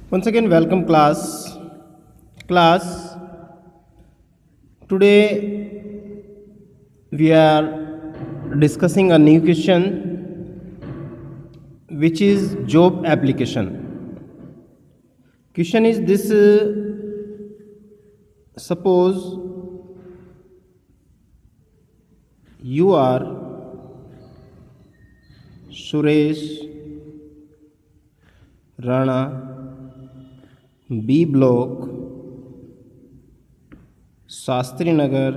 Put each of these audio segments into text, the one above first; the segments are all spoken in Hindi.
Once again, welcome class. Class, today we are discussing a new question which is job application. Question is this: suppose you are Suresh Rana, B block, Shastri Nagar,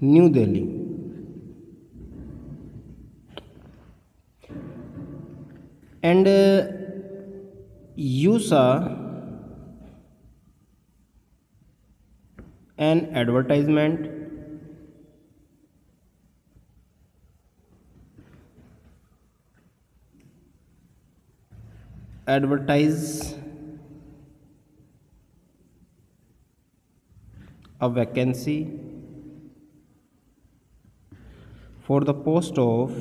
New Delhi, and you saw an advertisement advertise a vacancy for the post of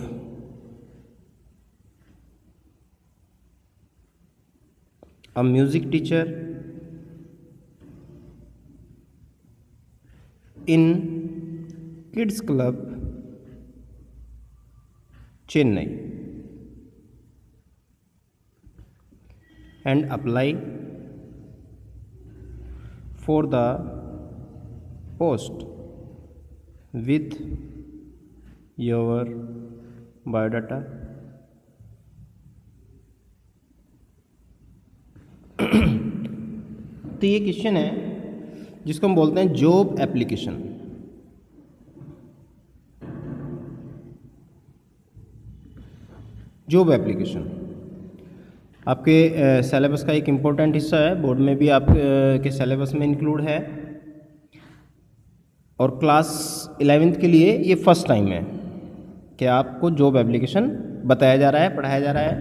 a music teacher in Kids Club, Chennai, and apply for the post with your biodata. तो ये क्वेश्चन है जिसको हम बोलते हैं जॉब एप्लीकेशन। जॉब एप्लीकेशन आपके सिलेबस का एक इम्पोर्टेंट हिस्सा है, बोर्ड में भी आपके सिलेबस में इंक्लूड है, और क्लास 11th के लिए ये फर्स्ट टाइम है कि आपको जॉब एप्लीकेशन बताया जा रहा है, पढ़ाया जा रहा है।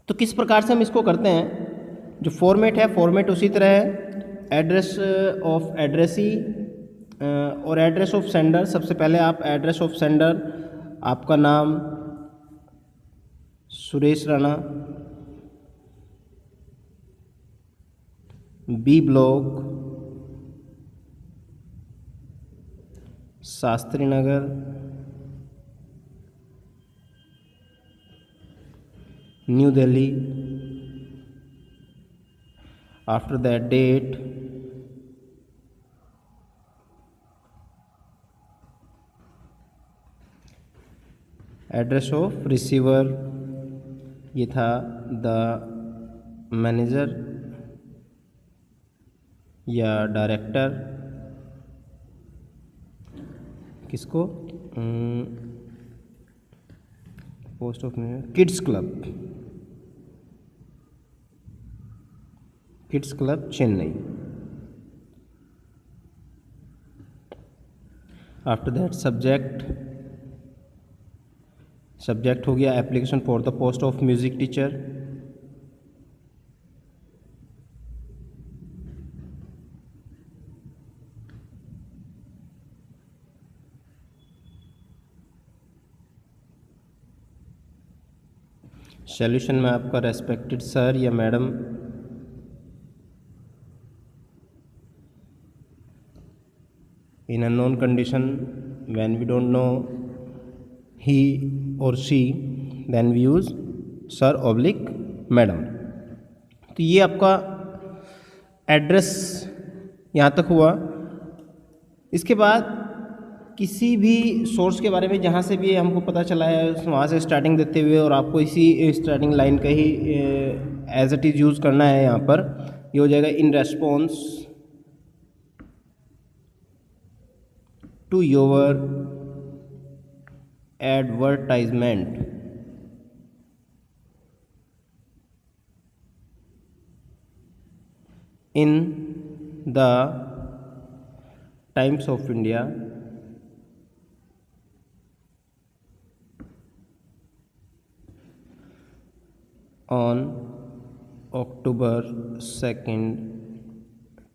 तो किस प्रकार से हम इसको करते हैं? जो फॉर्मेट है, फॉर्मेट उसी तरह है। एड्रेस ऑफ एड्रेसी और एड्रेस ऑफ सेंडर। सबसे पहले आप एड्रेस ऑफ सेंडर, आपका नाम Suresh Rana, B block, Shastri Nagar, New Delhi. After that date, address of receiver, ये था द मैनेजर या डायरेक्टर, किसको? Post of kids club, kids club Chennai. After that subject, subject हो गया application for the post of music teacher. Solution में आपका रेस्पेक्टेड सर या madam, in unknown condition when we don't know he और she, then we use sir oblique madam. तो ये आपका एड्रेस यहाँ तक हुआ। इसके बाद किसी भी सोर्स के बारे में जहाँ से भी हमको पता चला है वहाँ से स्टार्टिंग देते हुए, और आपको इसी स्टार्टिंग लाइन का ही एज इट इज़ यूज़ करना है। यहाँ पर ये हो जाएगा in response to your advertisement in the Times of India on October 2nd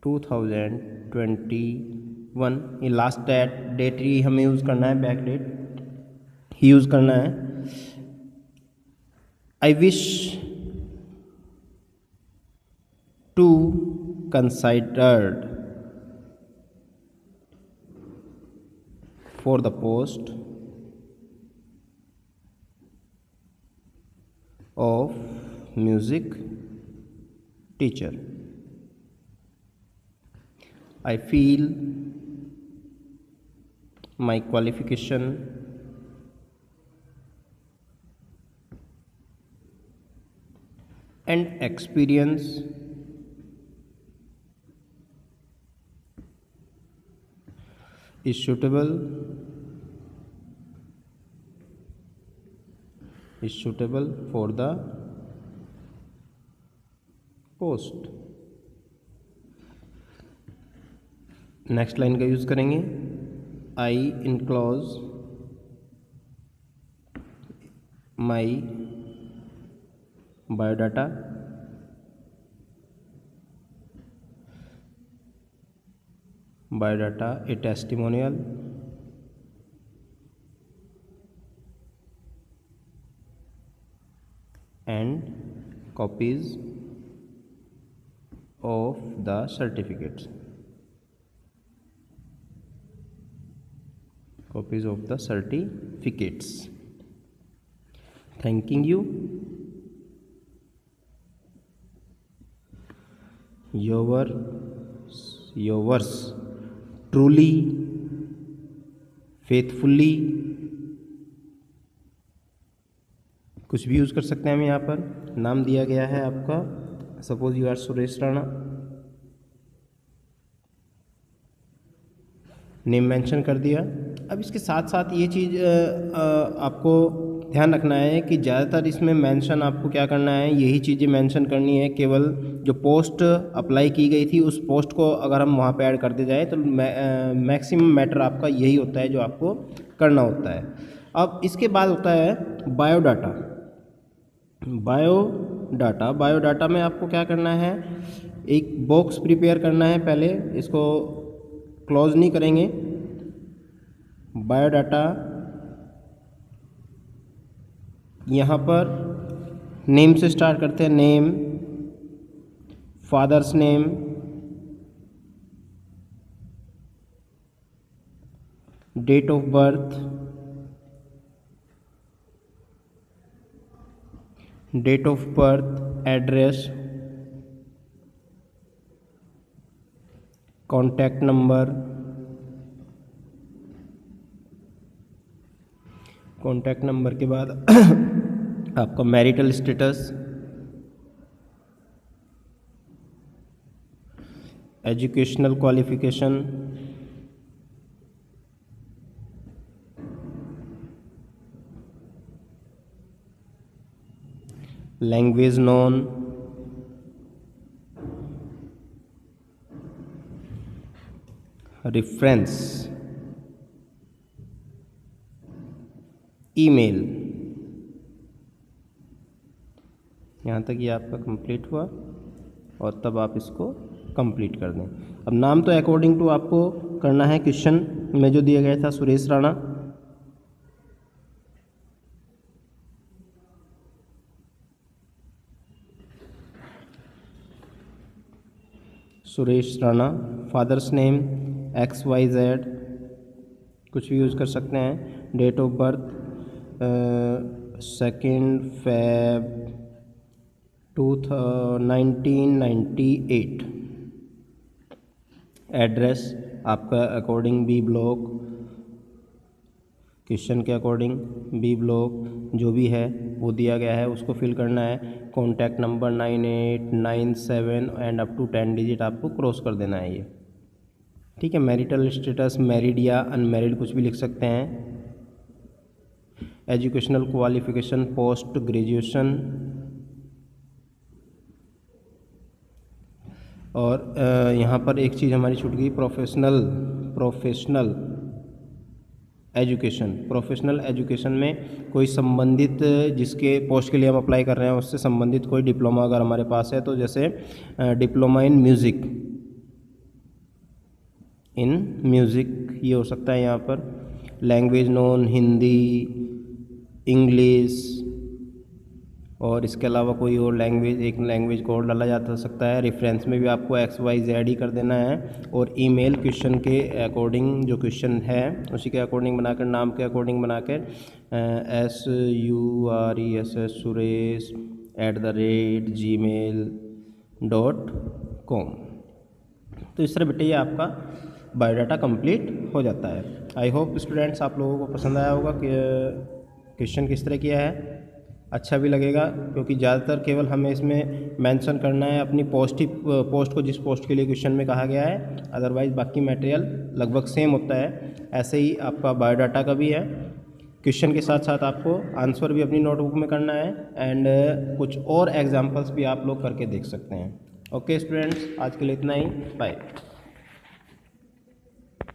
2021। ये लास्ट डेट ही हमें यूज़ करना है, बैक डेट ही यूज़ करना है। I wish to considered for the post of music teacher. I feel my qualification and experience is suitable for the post. Next line का यूज़ करेंगे, आई enclose my biodata A testimonial and copies of the certificates. Copies of the certificates. Thanking you. Yours truly, faithfully. कुछ भी यूज़ कर सकते हैं हम यहाँ पर. नाम दिया गया है आपका, suppose you are Suresh Rana, name mention कर दिया. अब इसके साथ साथ ये चीज़ आपको ध्यान रखना है कि ज़्यादातर इसमें मेंशन आपको क्या करना है, यही चीज़ें मेंशन करनी है. केवल जो पोस्ट अप्लाई की गई थी उस पोस्ट को अगर हम वहाँ पे ऐड करते जाए तो मैक्सिमम मैटर आपका यही होता है जो आपको करना होता है. अब इसके बाद होता है बायोडाटा. बायोडाटा में आपको क्या करना है, एक बॉक्स प्रिपेयर करना है. पहले इसको क्लोज नहीं करेंगे. बायोडाटा यहाँ पर नेम से स्टार्ट करते हैं. Name, father's name, date of birth, address, contact number, के बाद आपका marital status, educational qualification, language known, reference, email. यहाँ तक ये आपका कंप्लीट हुआ और तब आप इसको कंप्लीट कर दें. अब नाम तो अकॉर्डिंग टू आपको करना है, क्वेश्चन में जो दिया गया था Suresh Rana. Father's name XYZ, कुछ भी यूज़ कर सकते हैं. Date of birth 2 Feb 1998. Address आपका अकॉर्डिंग बी ब्लॉक, क्वेश्चन के अकॉर्डिंग बी ब्लॉक जो भी है वो दिया गया है उसको फिल करना है. Contact number 9897 and up to 10 digit आपको क्रॉस कर देना है ये. ठीक है. मैरिटल स्टेटस मैरिड या अनमैरिड कुछ भी लिख सकते हैं. Educational qualification post graduation. और यहाँ पर एक चीज़ हमारी छूट गई, प्रोफेशनल एजुकेशन में कोई संबंधित जिसके पोस्ट के लिए हम अप्लाई कर रहे हैं उससे संबंधित कोई डिप्लोमा अगर हमारे पास है तो जैसे डिप्लोमा इन म्यूज़िक ये हो सकता है यहाँ पर. लैंग्वेज नोन हिंदी, इंग्लिश, और इसके अलावा कोई और लैंग्वेज, एक लैंग्वेज को और डाला जा सकता है। रेफरेंस में भी आपको XYZ ही कर देना है और ईमेल क्वेश्चन के अकॉर्डिंग, जो क्वेश्चन है उसी के अकॉर्डिंग बनाकर, नाम के अकॉर्डिंग बनाकर SURES@gmail.com। तो इस तरह बेटे ये आपका बायोडाटा कंप्लीट हो जाता है। आई होप स्टूडेंट्स आप लोगों को पसंद आया होगा कि क्वेश्चन किस तरह किया है, अच्छा भी लगेगा, क्योंकि ज़्यादातर केवल हमें इसमें मेंशन करना है अपनी पोस्ट को, जिस पोस्ट के लिए क्वेश्चन में कहा गया है, अदरवाइज़ बाकी मटेरियल लगभग सेम होता है। ऐसे ही आपका बायोडाटा का भी है, क्वेश्चन के साथ साथ आपको आंसर भी अपनी नोटबुक में करना है एंड कुछ और एग्जाम्पल्स भी आप लोग करके देख सकते हैं। ओके स्टूडेंट्स, आज के लिए इतना ही, बाय।